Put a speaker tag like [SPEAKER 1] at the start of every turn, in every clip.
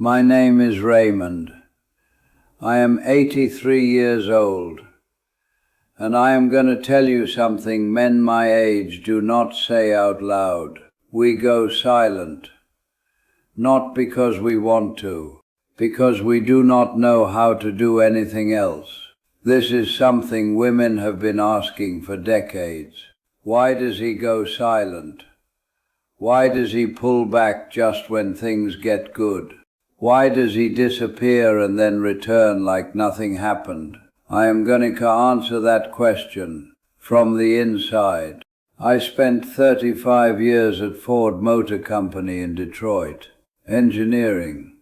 [SPEAKER 1] My name is Raymond. I am 83 years old, and I am going to tell you something men my age do not say out loud. We go silent, not because we want to, because we do not know how to do anything else. This is something women have been asking for decades. Why does he go silent? Why does he pull back just when things get good? Why does he disappear and then return like nothing happened? I am going to answer that question from the inside. I spent 35 years at Ford Motor Company in Detroit, engineering.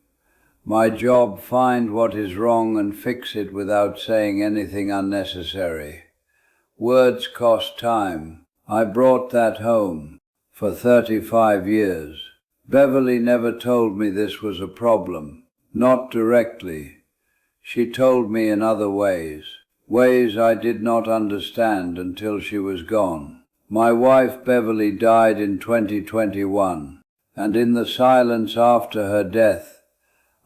[SPEAKER 1] My job, find what is wrong and fix it without saying anything unnecessary. Words cost time. I brought that home for 35 years. Beverly never told me this was a problem. Not directly. She told me in other ways. Ways I did not understand until she was gone. My wife Beverly died in 2021, and in the silence after her death,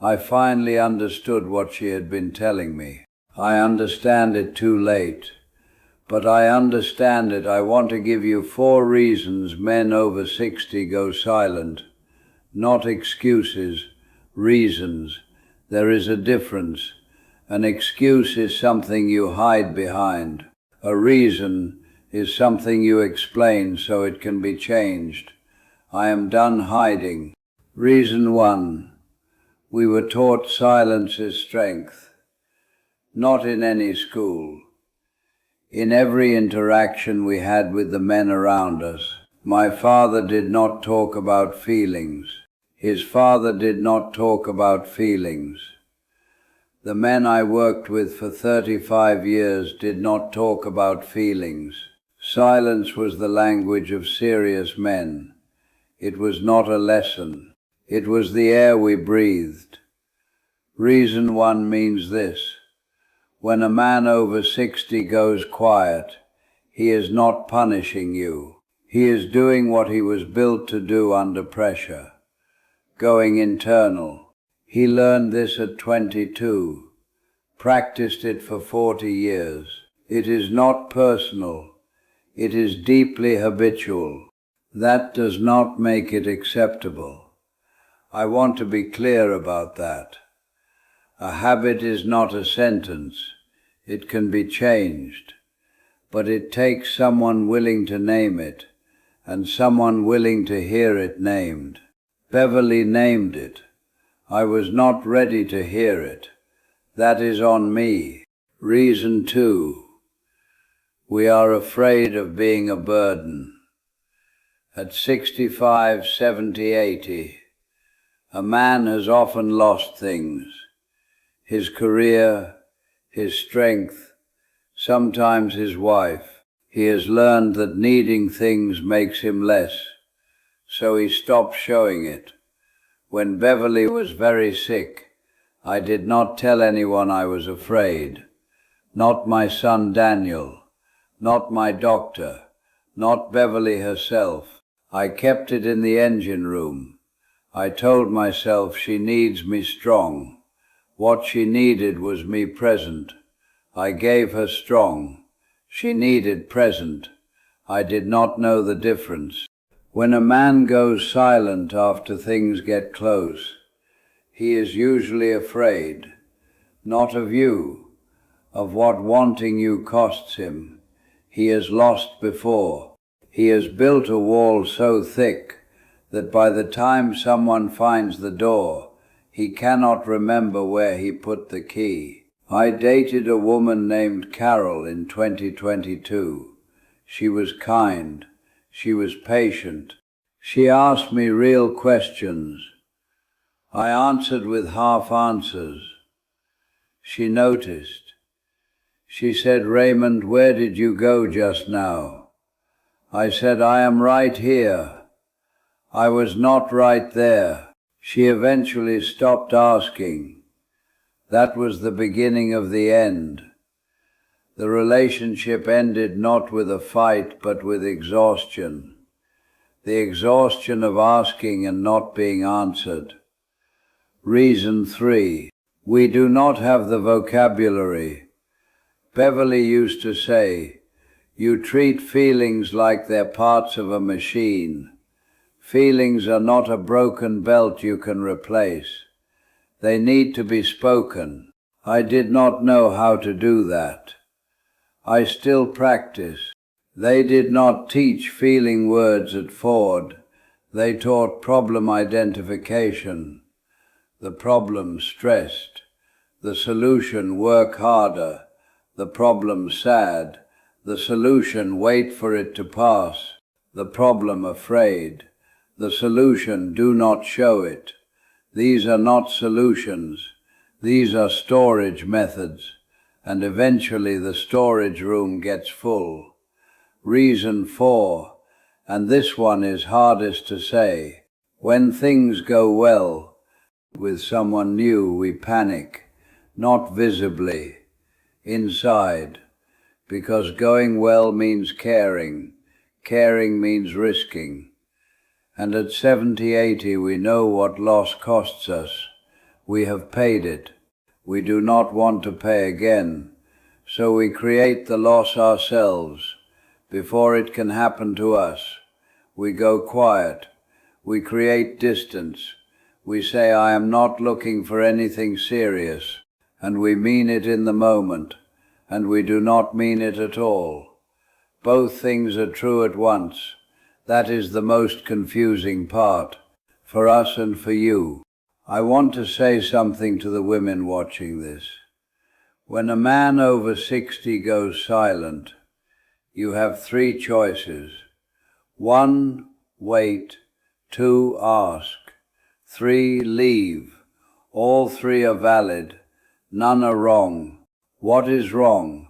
[SPEAKER 1] I finally understood what she had been telling me. I understand it too late, but I understand it. I want to give you 4 reasons men over 60 go silent. Not excuses, reasons. There is a difference. An excuse is something you hide behind. A reason is something you explain so it can be changed. I am done hiding. Reason 1. We were taught silence is strength. Not in any school. In every interaction we had with the men around us, my father did not talk about feelings. His father did not talk about feelings. The men I worked with for 35 years did not talk about feelings. Silence was the language of serious men. It was not a lesson. It was the air we breathed. Reason 1 means this. When a man over 60 goes quiet, he is not punishing you. He is doing what he was built to do under pressure. Going internal. He learned this at 22. Practiced it for 40 years. It is not personal. It is deeply habitual. That does not make it acceptable. I want to be clear about that. A habit is not a sentence. It can be changed. But it takes someone willing to name it, and someone willing to hear it named. Beverly named it. I was not ready to hear it. That is on me. Reason 2. We are afraid of being a burden. At 65, 70, 80, a man has often lost things. His career, his strength, sometimes his wife. He has learned that needing things makes him less, so he stopped showing it. When Beverly was very sick, I did not tell anyone I was afraid. Not my son Daniel, not my doctor, not Beverly herself. I kept it in the engine room. I told myself she needs me strong. What she needed was me present. I gave her strong. She needed present. I did not know the difference. When a man goes silent after things get close, he is usually afraid, not of you, of what wanting you costs him. He has lost before. He has built a wall so thick that by the time someone finds the door, he cannot remember where he put the key. I dated a woman named Carol in 2022. She was kind. She was patient. She asked me real questions. I answered with half answers. She noticed. She said, "Raymond, where did you go just now?" I said, "I am right here." I was not right there. She eventually stopped asking. That was the beginning of the end. The relationship ended not with a fight, but with exhaustion. The exhaustion of asking and not being answered. Reason 3. We do not have the vocabulary. Beverly used to say, "You treat feelings like they're parts of a machine. Feelings are not a broken belt you can replace. They need to be spoken." I did not know how to do that. I still practice. They did not teach feeling words at Ford. They taught problem identification. The problem stressed. The solution work harder. The problem sad. The solution wait for it to pass. The problem afraid. The solution do not show it. These are not solutions. These are storage methods, and eventually the storage room gets full. Reason 4, and this one is hardest to say. When things go well with someone new, we panic, not visibly, inside, because going well means caring. Caring means risking. And at 70, 80, we know what loss costs us. We have paid it. We do not want to pay again. So we create the loss ourselves. Before it can happen to us, we go quiet. We create distance. We say, "I am not looking for anything serious." And we mean it in the moment. And we do not mean it at all. Both things are true at once. That is the most confusing part, for us and for you. I want to say something to the women watching this. When a man over 60 goes silent, you have 3 choices. 1, wait. 2, ask. 3, leave. All 3 are valid. None are wrong. What is wrong?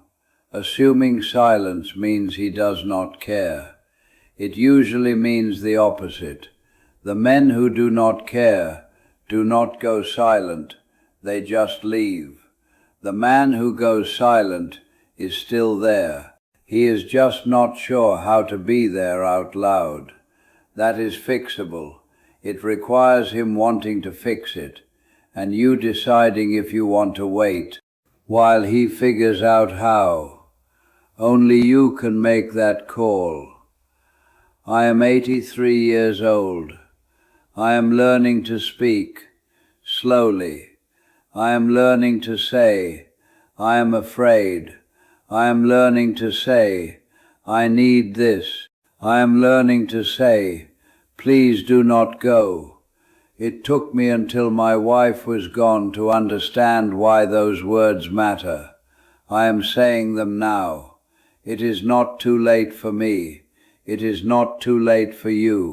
[SPEAKER 1] Assuming silence means he does not care. It usually means the opposite. The men who do not care do not go silent, they just leave. The man who goes silent is still there. He is just not sure how to be there out loud. That is fixable. It requires him wanting to fix it, and you deciding if you want to wait, while he figures out how. Only you can make that call. I am 83 years old. I am learning to speak, slowly. I am learning to say, "I am afraid." I am learning to say, "I need this." I am learning to say, "Please do not go." It took me until my wife was gone to understand why those words matter. I am saying them now. It is not too late for me. It is not too late for you.